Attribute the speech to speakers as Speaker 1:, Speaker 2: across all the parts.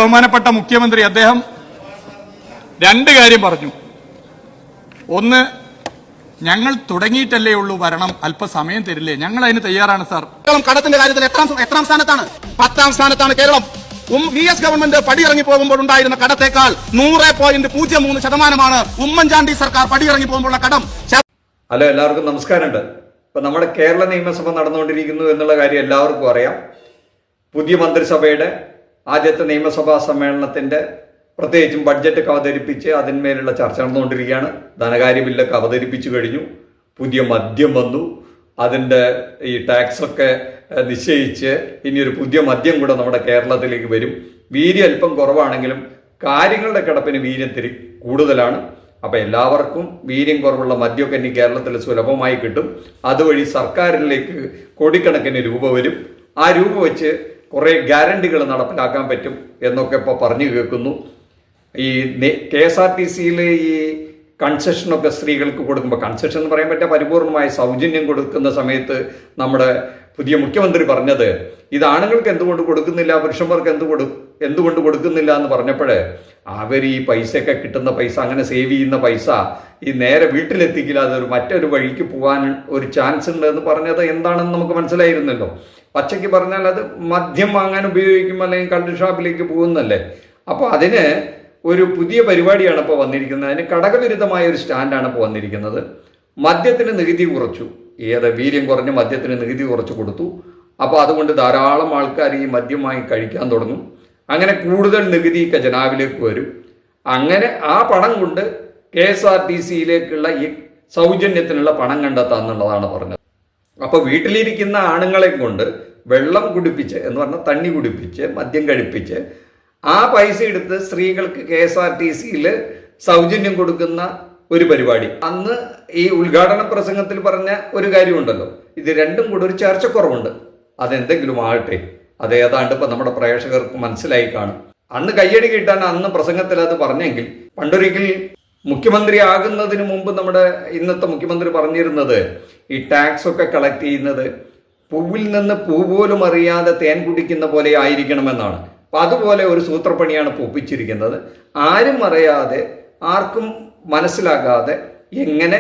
Speaker 1: ബഹുമാനപ്പെട്ട മുഖ്യമന്ത്രി അദ്ദേഹം രണ്ട് കാര്യം പറഞ്ഞു. ഒന്ന്, ഞങ്ങൾ തുടങ്ങിയിട്ടല്ലേ ഉള്ളൂ, ഭരണം അല്പസമയം തരില്ലേ, ഞങ്ങൾ അതിന് തയ്യാറാണ് സാർ.
Speaker 2: കടത്തിന്റെ കാര്യത്തിൽ എത്രാം സ്ഥാനത്താണ്? 10ാം സ്ഥാനത്താണ് കേരളം. VS ഗവൺമെന്റ് പടിയിറങ്ങി പോകുമ്പോൾ ഉണ്ടായിരുന്ന കടത്തേക്കാൾ 100.03% ഉമ്മൻചാണ്ടി സർക്കാർ പടിയിറങ്ങി പോകുമ്പോഴുള്ള കടം.
Speaker 3: ഹലോ, എല്ലാവർക്കും നമസ്കാരമുണ്ട്. ഇപ്പൊ നമ്മുടെ കേരള നിയമസഭ നടന്നുകൊണ്ടിരിക്കുന്നു എന്നുള്ള കാര്യം എല്ലാവർക്കും അറിയാം. പുതിയ മന്ത്രിസഭയുടെ ആദ്യത്തെ നിയമസഭാ സമ്മേളനത്തിന്റെ പ്രത്യേകിച്ചും ബഡ്ജറ്റൊക്കെ അവതരിപ്പിച്ച് അതിന്മേലുള്ള ചർച്ച നടന്നുകൊണ്ടിരിക്കുകയാണ്. ധനകാര്യ ബില്ലൊക്കെ അവതരിപ്പിച്ചു കഴിഞ്ഞു. പുതിയ മദ്യം വന്നു. അതിൻ്റെ ഈ ടാക്സൊക്കെ നിശ്ചയിച്ച് ഇനിയൊരു പുതിയ മദ്യം കൂടെ നമ്മുടെ കേരളത്തിലേക്ക് വരും. വീര്യം അല്പം കുറവാണെങ്കിലും കാര്യങ്ങളുടെ കിടപ്പിന് വീര്യം തിരി കൂടുതലാണ്. അപ്പം എല്ലാവർക്കും വീര്യം കുറവുള്ള മദ്യമൊക്കെ ഇനി കേരളത്തിൽ സുലഭമായി കിട്ടും. അതുവഴി സർക്കാരിലേക്ക് കോടിക്കണക്കിന് രൂപ വരും. ആ രൂപ വെച്ച് കുറേ ഗ്യാരണ്ടികൾ നടപ്പിലാക്കാൻ പറ്റും എന്നൊക്കെ ഇപ്പോൾ പറഞ്ഞു കേൾക്കുന്നു. ഈ KSRTCയിൽ ഈ കൺസെഷനൊക്കെ സ്ത്രീകൾക്ക് കൊടുക്കുമ്പോൾ, കൺസെഷൻ എന്ന് പറയാൻ പറ്റിയ പരിപൂർണമായ സൗജന്യം കൊടുക്കുന്ന സമയത്ത് നമ്മുടെ പുതിയ മുഖ്യമന്ത്രി പറഞ്ഞത് ഇത് ആണുങ്ങൾക്ക് എന്തുകൊണ്ട് കൊടുക്കുന്നില്ല, പുരുഷന്മാർക്ക് എന്തുകൊണ്ട് കൊടുക്കുന്നില്ല എന്ന് പറഞ്ഞപ്പോഴേ അവർ ഈ പൈസയൊക്കെ കിട്ടുന്ന പൈസ, അങ്ങനെ സേവ് ചെയ്യുന്ന പൈസ ഈ നേരെ വീട്ടിലെത്തിക്കില്ല, അതൊരു മറ്റൊരു വഴിക്ക് പോകാൻ ഒരു ചാൻസ് ഉണ്ട് എന്ന് പറഞ്ഞത് എന്താണെന്ന് നമുക്ക് മനസ്സിലായിരുന്നല്ലോ. പച്ചയ്ക്ക് പറഞ്ഞാൽ അത് മദ്യം വാങ്ങാൻ ഉപയോഗിക്കും, അല്ലെങ്കിൽ കള്ള് ഷാപ്പിലേക്ക് പോകുന്നല്ലേ. അപ്പോൾ അതിന് ഒരു പുതിയ പരിപാടിയാണ് ഇപ്പോൾ വന്നിരിക്കുന്നത്. അതിന് ഘടകവിരുദ്ധമായ ഒരു സ്റ്റാൻഡാണ് ഇപ്പോൾ വന്നിരിക്കുന്നത്. മദ്യത്തിന് നികുതി കുറച്ചു, വീര്യം കുറഞ്ഞ മദ്യത്തിന് നികുതി കുറച്ച് കൊടുത്തു. അപ്പോൾ അതുകൊണ്ട് ധാരാളം ആൾക്കാർ ഈ മദ്യം വാങ്ങി കഴിക്കാൻ തുടങ്ങും. അങ്ങനെ കൂടുതൽ നികുതി ഖജനാവിലേക്ക് വരും. അങ്ങനെ ആ പണം കൊണ്ട് KSRTCയിലേക്കുള്ള ഈ സൗജന്യത്തിനുള്ള പണം കണ്ടെത്താന്നുള്ളതാണ് പറഞ്ഞത്. അപ്പോൾ വീട്ടിലിരിക്കുന്ന ആണുങ്ങളെ കൊണ്ട് വെള്ളം കുടിപ്പിച്ച്, എന്ന് പറഞ്ഞാൽ തണ്ണി കുടിപ്പിച്ച്, മദ്യം കഴിപ്പിച്ച് ആ പൈസ എടുത്ത് സ്ത്രീകൾക്ക് KSRTCയിൽ സൗജന്യം കൊടുക്കുന്ന ഒരു പരിപാടി. അന്ന് ഈ ഉദ്ഘാടന പ്രസംഗത്തിൽ പറഞ്ഞ ഒരു കാര്യമുണ്ടല്ലോ, ഇത് രണ്ടും കൂടെ ഒരു ചർച്ചക്കുറവുണ്ട്. അതെന്തെങ്കിലും ആകട്ടെ, അത് ഏതാണ്ട് ഇപ്പം നമ്മുടെ പ്രേക്ഷകർക്ക് മനസ്സിലായി കാണും. അന്ന് കയ്യടി കിട്ടാൻ അന്ന് പ്രസംഗത്തിൽ അത് പറഞ്ഞെങ്കിൽ, പണ്ടൊരിക്കൽ മുഖ്യമന്ത്രി ആകുന്നതിന് മുമ്പ് നമ്മുടെ ഇന്നത്തെ മുഖ്യമന്ത്രി പറഞ്ഞിരുന്നത് ഈ ടാക്സ് ഒക്കെ കളക്ട് ചെയ്യുന്നത് പൂവിൽ നിന്ന് പൂ പോലും അറിയാതെ തേൻ കുടിക്കുന്ന പോലെ ആയിരിക്കണമെന്നാണ്. അപ്പം അതുപോലെ ഒരു സൂത്രപ്പണിയാണ് ഒപ്പിച്ചിരിക്കുന്നത്. ആരും അറിയാതെ, ആർക്കും മനസ്സിലാകാതെ എങ്ങനെ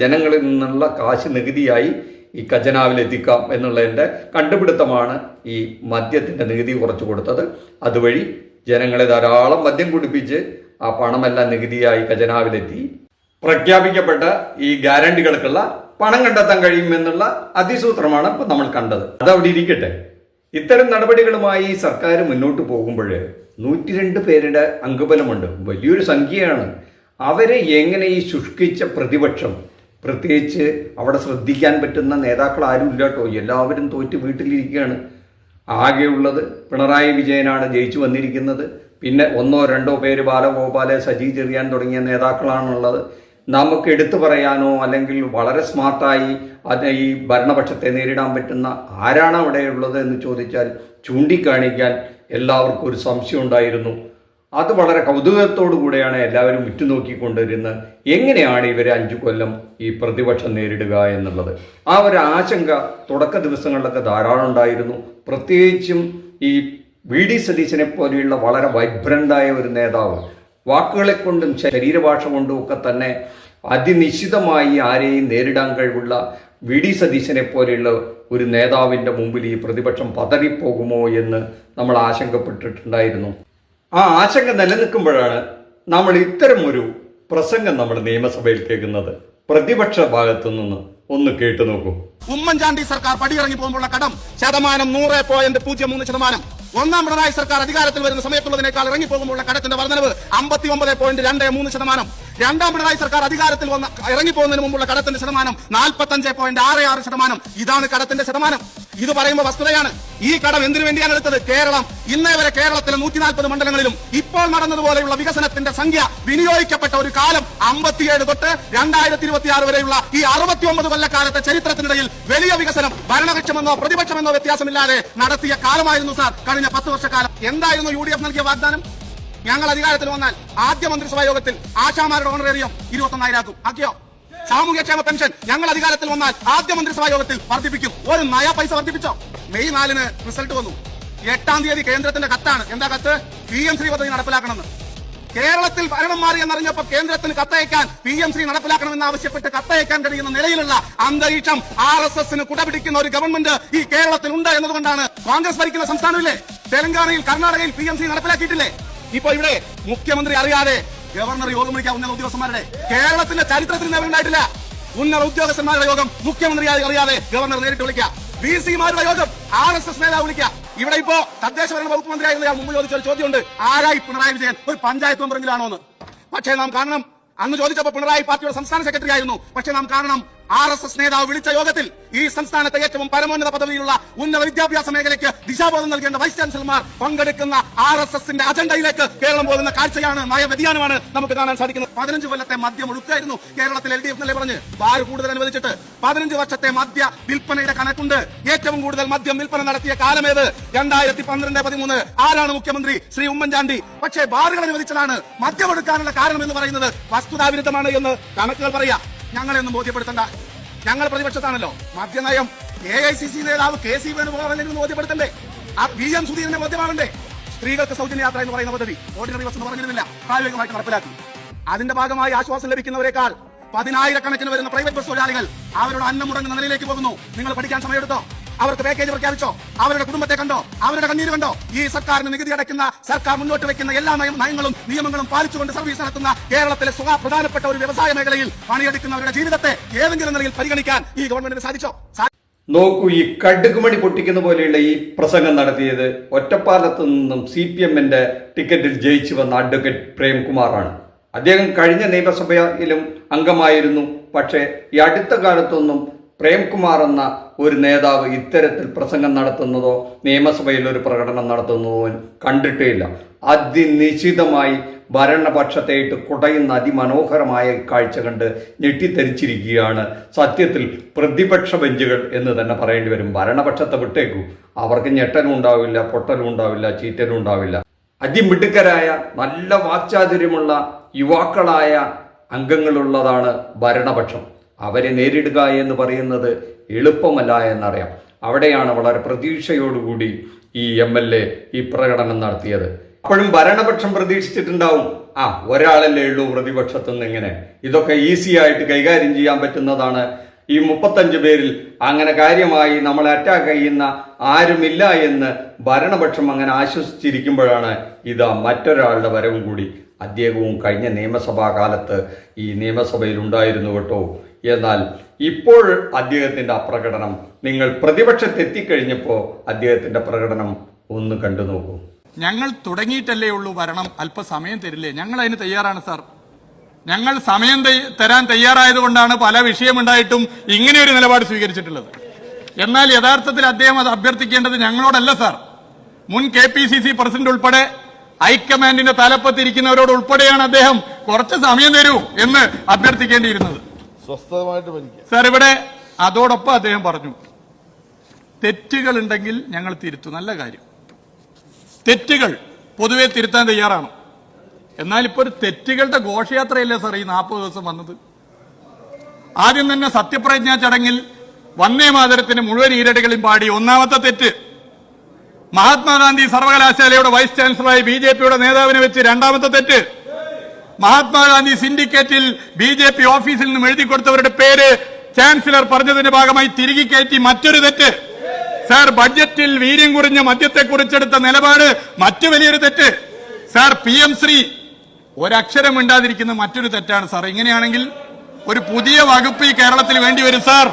Speaker 3: ജനങ്ങളിൽ നിന്നുള്ള കാശ് നികുതിയായി ഈ ഖജനാവിലെത്തിക്കാം എന്നുള്ളതിൻ്റെ കണ്ടുപിടുത്തമാണ് ഈ മദ്യത്തിൻ്റെ നികുതി കുറച്ച് കൊടുത്തത്. അതുവഴി ജനങ്ങളെ ധാരാളം മദ്യം കുടിപ്പിച്ച് ആ പണമെല്ലാം നികുതിയായി ഖജനാവിലെത്തി പ്രഖ്യാപിക്കപ്പെട്ട ഈ ഗ്യാരണ്ടികൾക്കുള്ള പണം കണ്ടെത്താൻ കഴിയുമെന്നുള്ള അതിസൂത്രമാണ് ഇപ്പം നമ്മൾ കണ്ടത്. അതവിടെ ഇരിക്കട്ടെ. ഇത്തരം നടപടികളുമായി സർക്കാർ മുന്നോട്ട് പോകുമ്പോൾ 102 പേരുടെ അംഗബലമുണ്ട്, വലിയൊരു സംഖ്യയാണ്. അവരെ എങ്ങനെ ഈ ശുഷ്കിച്ച പ്രതിപക്ഷം, പ്രത്യേകിച്ച് അവിടെ ശ്രദ്ധിക്കാൻ പറ്റുന്ന നേതാക്കൾ ആരും ഇല്ല കേട്ടോ, എല്ലാവരും തോറ്റ് വീട്ടിലിരിക്കുകയാണ്. ആകെയുള്ളത് പിണറായി വിജയനാണ് ജയിച്ചു വന്നിരിക്കുന്നത്. പിന്നെ 1-2 പേര് ബാലഗോപാലെ, സജി ചെറിയാൻ തുടങ്ങിയ നേതാക്കളാണുള്ളത്. നമുക്ക് എടുത്തു പറയാനോ അല്ലെങ്കിൽ വളരെ സ്മാർട്ടായി ഈ ഭരണപക്ഷത്തെ നേരിടാൻ പറ്റുന്ന ആരാണ് അവിടെയുള്ളത് എന്ന് ചോദിച്ചാൽ ചൂണ്ടിക്കാണിക്കാൻ എല്ലാവർക്കും ഒരു സംശയം ഉണ്ടായിരുന്നു. അത് വളരെ കൗതുകത്തോടു കൂടെയാണ് എല്ലാവരും ഉറ്റുനോക്കിക്കൊണ്ടിരുന്നത് എങ്ങനെയാണ് ഇവർ 5 കൊല്ലം ഈ പ്രതിപക്ഷം നേരിടുക എന്നുള്ളത്. ആ ഒരു ആശങ്ക തുടക്ക ദിവസങ്ങളിലൊക്കെ ധാരാളം ഉണ്ടായിരുന്നു. പ്രത്യേകിച്ചും ഈ VD സതീശനെ പോലെയുള്ള വളരെ വൈബ്രൻ്റായ ഒരു നേതാവ്, വാക്കുകളെ കൊണ്ടും ശരീരഭാഷ കൊണ്ടും ഒക്കെ തന്നെ അതിനിശ്ചിതമായി ആരെയും നേരിടാൻ കഴിവുള്ള VD സതീശനെ പോലെയുള്ള ഒരു നേതാവിൻ്റെ മുമ്പിൽ ഈ പ്രതിപക്ഷം പതറിപ്പോകുമോ എന്ന് നമ്മൾ ആശങ്കപ്പെട്ടിട്ടുണ്ടായിരുന്നു. ആ ആശങ്ക നിലനിൽക്കുമ്പോഴാണ് നമ്മൾ ഇത്തരം ഒരു പ്രസംഗം നമ്മുടെ നിയമസഭയിൽ കേൾക്കുന്നത്. പ്രതിപക്ഷ ഭാഗത്തു നിന്ന് ഒന്ന് കേട്ടു നോക്കൂ.
Speaker 2: ഉമ്മൻചാണ്ടി സർക്കാർ പടിയിറങ്ങി പോകുമ്പോഴുള്ള കടം 100.03%. ഒന്നാം പിണറായി സർക്കാർ അധികാരത്തിൽ വരുന്ന സമയത്തുള്ളതിനേക്കാൾ ഇറങ്ങിപ്പോകുമ്പോഴുള്ള കടത്തിന്റെ വർധനവ് 59.23%. രണ്ടാം പിണറായി സർക്കാർ അധികാരത്തിൽ ഇറങ്ങിപ്പോകുന്നതിന് മുമ്പുള്ള കടത്തിന്റെ ശതമാനം 45.66%. ഇതാണ് കടത്തിന്റെ ശതമാനം. ഇത് പറയുമ്പോൾ വസ്തുതയാണ്. ഈ കടം എന്തിനു വേണ്ടിയാണ് എടുത്തത്? കേരളം ഇന്നേ വരെ കേരളത്തിലെ 140 മണ്ഡലങ്ങളിലും ഇപ്പോൾ നടന്നതുപോലെയുള്ള വികസനത്തിന്റെ സംഖ്യ വിനിയോഗിക്കപ്പെട്ട ഒരു കാലം 57 തൊട്ട് 2026 വരെയുള്ള ഈ 69 കൊല്ലക്കാലത്തെ ചരിത്രത്തിനിടയിൽ വലിയ വികസനം ഭരണപക്ഷമെന്നോ പ്രതിപക്ഷമെന്നോ വ്യത്യാസമില്ലാതെ നടത്തിയ കാലമായിരുന്നു സാർ കഴിഞ്ഞ 10 വർഷക്കാലം. എന്തായിരുന്നു UDF നൽകിയ വാഗ്ദാനം? ഞങ്ങൾ അധികാരത്തിൽ വന്നാൽ ആദ്യ മന്ത്രിസഭാ യോഗത്തിൽ ആശാമാരുടെ ഓണറേറിയം 21,000 ആക്കും. ആക്കിയോ? സാമൂഹ്യക്ഷേമ പെൻഷൻ ഞങ്ങൾ അധികാരത്തിൽ വന്നാൽ ആദ്യ മന്ത്രിസഭാ യോഗത്തിൽ വർദ്ധിപ്പിക്കും. ഒരു നയ പൈസ വർദ്ധിപ്പിച്ചോ? മെയ് 4 റിസൾട്ട് വന്നു. 8-ാം തീയതി കേന്ദ്രത്തിന്റെ കത്താണ്. എന്താ കത്ത്? PM-ശ്രീ പദ്ധതി നടപ്പിലാക്കണമെന്ന്. കേരളത്തിൽ ഭരണം മാറി എന്നറിഞ്ഞപ്പോൾ കേന്ദ്രത്തിന് കത്തയക്കാൻ PM-ശ്രീ നടപ്പിലാക്കണമെന്ന് ആവശ്യപ്പെട്ട് കത്തയക്കാൻ കഴിയുന്ന നിലയിലുള്ള അന്തരീക്ഷം RSSന് കുടപിടിക്കുന്ന ഒരു ഗവൺമെന്റ് ഈ കേരളത്തിൽ ഉണ്ട് എന്നതുകൊണ്ടാണ്. കോൺഗ്രസ് ഭരിക്കുന്ന സംസ്ഥാനമില്ലേ? തെലങ്കാനയിൽ, കർണാടകയിൽ PM-ശ്രീ നടപ്പിലാക്കിയിട്ടില്ലേ? ഇപ്പൊ ഇവിടെ മുഖ്യമന്ത്രി അറിയാതെ ഗവർണർ യോഗം വിളിക്കാൻ ഉന്നത ഉദ്യോഗസ്ഥന്മാരുടെ കേരളത്തിന്റെ ചരിത്രത്തിൽ നേരിട്ടുണ്ടായിട്ടില്ല. ഉന്നത ഉദ്യോഗസ്ഥന്മാരുടെ യോഗം മുഖ്യമന്ത്രി അറിയാതെ ഗവർണർ നേരിട്ട് വിളിക്കുക. VC-മാരുടെ യോഗം RSS നേതാവ് വിളിക്കുക. ഇവിടെ ഇപ്പോ തദ്ദേശഭരണ വകുപ്പ് മന്ത്രിയായിരുന്ന മുമ്പ് ചോദിച്ച ഒരു ചോദ്യമുണ്ട്, ആരായി പിണറായി വിജയൻ? ഒരു പഞ്ചായത്ത് മെമ്പറെങ്കിലാണോ എന്ന്. പക്ഷേ നാം കാണണം, അന്ന് ചോദിച്ചപ്പോൾ പിണറായി പാർട്ടിയുടെ സംസ്ഥാന സെക്രട്ടറി ആയിരുന്നു. പക്ഷേ നാം കാണണം, RSS നേതാവ് വിളിച്ച യോഗത്തിൽ ഈ സംസ്ഥാനത്തെ ഏറ്റവും പരമോന്നത പദവിയിലുള്ള ഉന്നത വിദ്യാഭ്യാസ മേഖലയ്ക്ക് ദിശാബോധം നൽകേണ്ട വൈസ് ചാൻസലർമാർ പങ്കെടുക്കുന്ന RSSന്റെ അജണ്ടയിലേക്ക് കേരളം പോകുന്ന കാഴ്ചയാണ്, നയവ്യതിയാനമാണ് നമുക്ക് കാണാൻ സാധിക്കുന്നത്. 15 കൊല്ലത്തെ മദ്യം ഒഴുക്കായിരുന്നു കേരളത്തിൽ LDF എന്നല്ലേ പറഞ്ഞ് ബാർ കൂടുതൽ അനുവദിച്ചിട്ട്. 15 വർഷത്തെ മദ്യ വിൽപ്പനയുടെ കണക്കുണ്ട്. ഏറ്റവും കൂടുതൽ മദ്യം വിൽപ്പന നടത്തിയ കാലമേത്? 2012-13. ആരാണ് മുഖ്യമന്ത്രി? ശ്രീ ഉമ്മൻചാണ്ടി. പക്ഷേ ബാറുകൾ അനുവദിച്ചതാണ്. മദ്യം എടുക്കാനുള്ള കാരണം എന്ന് പറയുന്നത് വസ്തുതാവിരുദ്ധമാണ് എന്ന് കണക്കുകൾ പറയാം. ഞങ്ങളെയൊന്നും ബോധ്യപ്പെടുത്തണ്ട, ഞങ്ങൾ പ്രതിപക്ഷത്താണല്ലോ. മദ്യനയം AICC നേതാവ് KC വേണുഗോപാലിനെ ബോധ്യപ്പെടുത്തണ്ടേ? ആ VM സുധീരനെ ബോധ്യമാവണ്ടേ? സ്ത്രീകൾക്ക് സൗജന്യ യാത്ര എന്ന് പറയുന്ന പദ്ധതി ഓർഡിനറി ബസ് എന്ന് പറഞ്ഞിരുന്നില്ല, പ്രായോഗികമായിട്ട് നടപ്പിലാക്കി. അതിന്റെ ഭാഗമായി ആശ്വാസം ലഭിക്കുന്നവരെക്കാൾ 10,000-കണക്കിന് വരുന്ന പ്രൈവറ്റ് ബസ് തൊഴിലാളികൾ അവരുടെ അന്നം മുടങ്ങുന്ന നിലയിലേക്ക് പോകുന്നു. നിങ്ങൾ പഠിക്കാൻ സമയമെടുത്തോ? അവർക്ക് പാക്കേജ് പ്രഖ്യാപിച്ചോ? അവരുടെ കുടുംബത്തെ കണ്ടോ? അവരുടെ കണ്ണീര് കണ്ടോ? ഈ സർക്കാരിന് നികുതി അടയ്ക്കുന്ന, സർക്കാർ മുന്നോട്ട് വെക്കുന്ന എല്ലാ നയങ്ങളും നിയമങ്ങളും പാലിച്ചുകൊണ്ട് സർവീസ് നടത്തുന്ന കേരളത്തിലെ പ്രധാനപ്പെട്ട ഒരു വ്യവസായ മേഖലയിൽ പണിയെടുക്കുന്നവരുടെ ജീവിതത്തെ ഏതെങ്കിലും നിലയിൽ പരിഗണിക്കാൻ ഈ ഗവൺമെന്റിന് സാധിച്ചോ?
Speaker 3: നോക്കൂ, ഈ കടുകുമണി പൊട്ടിക്കുന്ന പോലെയുള്ള ഈ പ്രസംഗം നടത്തിയത് ഒറ്റപ്പാലത്ത് നിന്നും CPM-ന്റെ ടിക്കറ്റിൽ ജയിച്ചു വന്ന അഡ്വക്കേറ്റ് പ്രേംകുമാറാണ്. അദ്ദേഹം കഴിഞ്ഞ നിയമസഭയിലും അംഗമായിരുന്നു. പക്ഷേ ഈ അടുത്ത കാലത്തൊന്നും പ്രേംകുമാർ എന്ന ഒരു നേതാവ് ഇത്തരത്തിൽ പ്രസംഗം നടത്തുന്നതോ നിയമസഭയിൽ ഒരു പ്രകടനം നടത്തുന്നതോ കണ്ടിട്ടേയില്ല. അതിനിശ്ചിതമായി ഭരണപക്ഷത്തെയിട്ട് കുടയുന്ന അതിമനോഹരമായ കാഴ്ച കണ്ട് ഞെട്ടിത്തെരിച്ചിരിക്കുകയാണ് സത്യത്തിൽ പ്രതിപക്ഷ ബെഞ്ചുകൾ എന്ന് തന്നെ പറയേണ്ടി വരും. ഭരണപക്ഷത്തെ വിട്ടേക്കൂ, അവർക്ക് ഞെട്ടലും ഉണ്ടാവില്ല, പൊട്ടലും ഉണ്ടാവില്ല, ചീറ്റലും ഉണ്ടാവില്ല. അതിമിടുക്കരായ നല്ല വാക്ചാതുര്യമുള്ള യുവാക്കളായ അംഗങ്ങളുള്ളതാണ് ഭരണപക്ഷം. അവരെ നേരിടുക എന്ന് പറയുന്നത് എളുപ്പമല്ല എന്നറിയാം. അവിടെയാണ് വളരെ പ്രതീക്ഷയോടുകൂടി ഈ MLA ഈ പ്രകടനം നടത്തിയത്. അപ്പോഴും ഭരണപക്ഷം പ്രതീക്ഷിച്ചിട്ടുണ്ടാവും, ഒരാളല്ലേ ഉള്ളൂ പ്രതിപക്ഷത്തുനിന്ന്, എങ്ങനെ ഇതൊക്കെ ഈസി ആയിട്ട് കൈകാര്യം ചെയ്യാൻ പറ്റുന്നതാണ്. ഈ 35 പേരിൽ അങ്ങനെ കാര്യമായി നമ്മളെ അറ്റാക്ക് ചെയ്യുന്ന ആരുമില്ല എന്ന് ഭരണപക്ഷം അങ്ങനെ ആശ്വസിച്ചിരിക്കുമ്പോഴാണ് ഇതാ മറ്റൊരാളുടെ വരവും കൂടി. അദ്ദേഹവും കഴിഞ്ഞ നിയമസഭാ കാലത്ത് ഈ നിയമസഭയിൽ ഉണ്ടായിരുന്നു കേട്ടോ. എന്നാൽ ഇപ്പോൾ അദ്ദേഹത്തിൻ്റെ അപ്രകടനം, നിങ്ങൾ പ്രതിപക്ഷത്തെത്തിക്കഴിഞ്ഞപ്പോൾ അദ്ദേഹത്തിൻ്റെ പ്രകടനം ഒന്ന് കണ്ടു നോക്കൂ.
Speaker 1: ഞങ്ങൾ തുടങ്ങിയിട്ടല്ലേ ഉള്ളൂ ഭരണം, അല്പസമയം തരില്ലേ? ഞങ്ങൾ അതിന് തയ്യാറാണ് സാർ. ഞങ്ങൾ സമയം തരാൻ തയ്യാറായതുകൊണ്ടാണ് പല വിഷയമുണ്ടായിട്ടും ഇങ്ങനെ ഒരു നിലപാട് സ്വീകരിച്ചിട്ടുള്ളത്. എന്നാൽ യഥാർത്ഥത്തിൽ അദ്ദേഹം അത് അഭ്യർത്ഥിക്കേണ്ടത് ഞങ്ങളോടല്ല സാർ, മുൻ KPCC പ്രസിഡന്റ് ഉൾപ്പെടെ ഹൈക്കമാൻഡിന്റെ തലപ്പത്തിരിക്കുന്നവരോട് ഉൾപ്പെടെയാണ് അദ്ദേഹം കുറച്ച് സമയം തരൂ എന്ന് അഭ്യർത്ഥിക്കേണ്ടിയിരുന്നത്. സാർ ഇവിടെ അതോടൊപ്പം അദ്ദേഹം പറഞ്ഞു, തെറ്റുകൾ ഉണ്ടെങ്കിൽ ഞങ്ങൾ തിരുത്തും. നല്ല കാര്യം, തെറ്റുകൾ പൊതുവെ തിരുത്താൻ തയ്യാറാണ്. എന്നാൽ ഇപ്പോൾ ഒരു തെറ്റുകളുടെ ഘോഷയാത്രയല്ലേ സാർ ഈ 40 ദിവസം വന്നത്? ആദ്യം തന്നെ സത്യപ്രതിജ്ഞാ ചടങ്ങിൽ വന്ദേ മാതരത്തിന് മുഴുവൻ ഈരടികളും പാടി. ഒന്നാമത്തെ തെറ്റ്, മഹാത്മാഗാന്ധി സർവകലാശാലയുടെ വൈസ് ചാൻസലറായി BJP-യുടെ നേതാവിനെ വെച്ച്. രണ്ടാമത്തെ തെറ്റ്, മഹാത്മാഗാന്ധി സിൻഡിക്കേറ്റിൽ BJP ഓഫീസിൽ നിന്നും എഴുതി കൊടുത്തവരുടെ പേര് ചാൻസലർ പറഞ്ഞതിന്റെ ഭാഗമായി തിരികെ കയറ്റി. മറ്റൊരു തെറ്റ് സാർ, ബഡ്ജറ്റിൽ വീര്യം കുറഞ്ഞ മദ്യത്തെ കുറിച്ചെടുത്ത നിലപാട് മറ്റു വലിയൊരു തെറ്റ്. സാർ, PM-ശ്രീ ഒരക്ഷരം മിണ്ടാതിരിക്കുന്ന മറ്റൊരു തെറ്റാണ് സാർ. ഇങ്ങനെയാണെങ്കിൽ ഒരു പുതിയ വകുപ്പ് ഈ കേരളത്തിൽ വേണ്ടി വരും സാർ.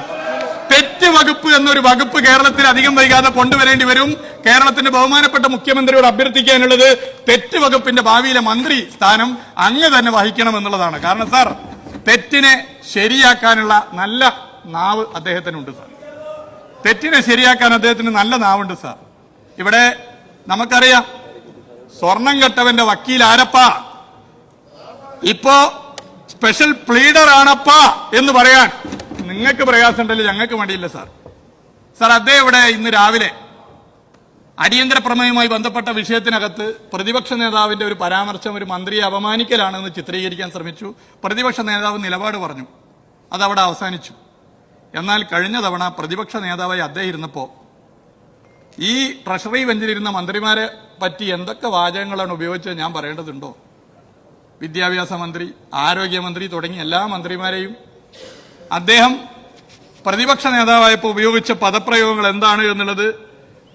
Speaker 1: തെറ്റ് വകുപ്പ് എന്നൊരു വകുപ്പ് കേരളത്തിൽ അധികം വൈകാതെ കൊണ്ടുവരേണ്ടി വരും. കേരളത്തിന്റെ ബഹുമാനപ്പെട്ട മുഖ്യമന്ത്രിയോട് അഭ്യർത്ഥിക്കാനുള്ളത് തെറ്റ് വകുപ്പിന്റെ ഭാവിയിലെ മന്ത്രി സ്ഥാനം അങ്ങ് തന്നെ വഹിക്കണം എന്നുള്ളതാണ്. കാരണം സാർ, തെറ്റിനെ ശരിയാക്കാനുള്ള നല്ല നാവ് അദ്ദേഹത്തിനുണ്ട് സാർ. തെറ്റിനെ ശരിയാക്കാൻ അദ്ദേഹത്തിന് നല്ല നാവുണ്ട് സാർ. ഇവിടെ നമുക്കറിയാം, സ്വർണം കെട്ടവന്റെ വക്കീൽ ആരപ്പാ, ഇപ്പോ സ്പെഷ്യൽ പ്ലീഡർ ആണപ്പാ എന്ന് പറയാൻ നിങ്ങൾക്ക് പ്രയാസമുണ്ടല്ലോ, ഞങ്ങൾക്ക് മടിയില്ല സാർ. സാർ, അദ്ദേഹം ഇവിടെ ഇന്ന് രാവിലെ അടിയന്തര പ്രമേയവുമായി ബന്ധപ്പെട്ട വിഷയത്തിനകത്ത് പ്രതിപക്ഷ നേതാവിന്റെ ഒരു പരാമർശം ഒരു മന്ത്രിയെ അപമാനിക്കലാണെന്ന് ചിത്രീകരിക്കാൻ ശ്രമിച്ചു. പ്രതിപക്ഷ നേതാവ് നിലപാട് പറഞ്ഞു, അതവിടെ അവസാനിച്ചു. എന്നാൽ കഴിഞ്ഞ തവണ പ്രതിപക്ഷ നേതാവായി അദ്ദേഹം ഇരുന്നപ്പോൾ ഈ ട്രഷറി ബെഞ്ചിലിരുന്ന മന്ത്രിമാരെ പറ്റി എന്തൊക്കെ വാചകങ്ങളാണ് ഉപയോഗിച്ചത് ഞാൻ പറയേണ്ടതുണ്ടോ? വിദ്യാഭ്യാസ മന്ത്രി, ആരോഗ്യമന്ത്രി തുടങ്ങി എല്ലാ മന്ത്രിമാരെയും അദ്ദേഹം പ്രതിപക്ഷ നേതാവായപ്പോൾ ഉപയോഗിച്ച പദപ്രയോഗങ്ങൾ എന്താണ് എന്നുള്ളത്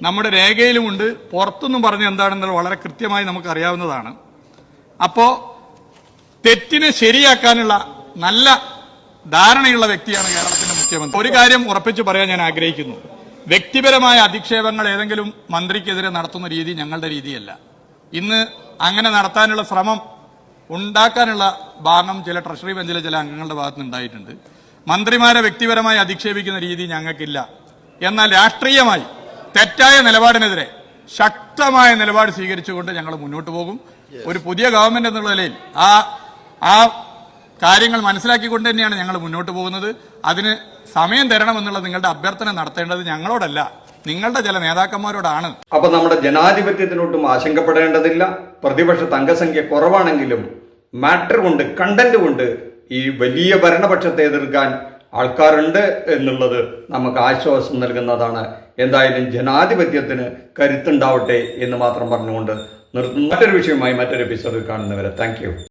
Speaker 1: നമ്മുടെ രേഖയിലുമുണ്ട്. പുറത്തൊന്നും പറഞ്ഞ എന്താണെന്നുള്ളത് വളരെ കൃത്യമായി നമുക്കറിയാവുന്നതാണ്. അപ്പോ തെറ്റിനെ ശരിയാക്കാനുള്ള നല്ല ധാരണയുള്ള വ്യക്തിയാണ് കേരളത്തിന്റെ മുഖ്യമന്ത്രി. ഒരു കാര്യം ഉറപ്പിച്ചു പറയാൻ ഞാൻ ആഗ്രഹിക്കുന്നു. വ്യക്തിപരമായ അധിക്ഷേപങ്ങൾ ഏതെങ്കിലും മന്ത്രിക്കെതിരെ നടത്തുന്ന രീതി ഞങ്ങളുടെ രീതിയല്ല. ഇന്ന് അങ്ങനെ നടത്താനുള്ള ശ്രമം ഉണ്ടാക്കാനുള്ള ഭാഗം ചില ട്രഷറി ബെഞ്ചിലെ ചില അംഗങ്ങളുടെ ഭാഗത്തുനിന്ന് ഉണ്ടായിട്ടുണ്ട്. മന്ത്രിമാരെ വ്യക്തിപരമായി അധിക്ഷേപിക്കുന്ന രീതി ഞങ്ങൾക്കില്ല. എന്നാൽ രാഷ്ട്രീയമായി തെറ്റായ നിലപാടിനെതിരെ ശക്തമായ നിലപാട് സ്വീകരിച്ചുകൊണ്ട് ഞങ്ങൾ മുന്നോട്ട് പോകും. ഒരു പുതിയ ഗവൺമെന്റ് എന്നുള്ള നിലയിൽ ആ കാര്യങ്ങൾ മനസ്സിലാക്കിക്കൊണ്ട് തന്നെയാണ് ഞങ്ങൾ മുന്നോട്ട് പോകുന്നത്. അതിന് സമയം തരണമെന്നുള്ള നിങ്ങളുടെ അഭ്യർത്ഥന നടത്തേണ്ടത് ഞങ്ങളോടല്ല, നിങ്ങളുടെ ചില നേതാക്കന്മാരോടാണ്.
Speaker 3: അപ്പൊ നമ്മുടെ ജനാധിപത്യത്തിനൊട്ടും ആശങ്കപ്പെടേണ്ടതില്ല. പ്രതിപക്ഷ അംഗസംഖ്യ കുറവാണെങ്കിലും മാറ്റർ കൊണ്ട്, കണ്ടന്റ് കൊണ്ട് ഈ വലിയ ഭരണപക്ഷത്തെ എതിർക്കാൻ ആൾക്കാരുണ്ട് എന്നുള്ളത് നമുക്ക് ആശ്വാസം നൽകുന്നതാണ്. എന്തായാലും ജനാധിപത്യത്തിന് കരുത്തുണ്ടാവട്ടെ എന്ന് മാത്രം പറഞ്ഞുകൊണ്ട് നിർത്തുന്നു. മറ്റൊരു വിഷയമായി മറ്റൊരു എപ്പിസോഡിൽ കാണുന്നവരെ താങ്ക് യു.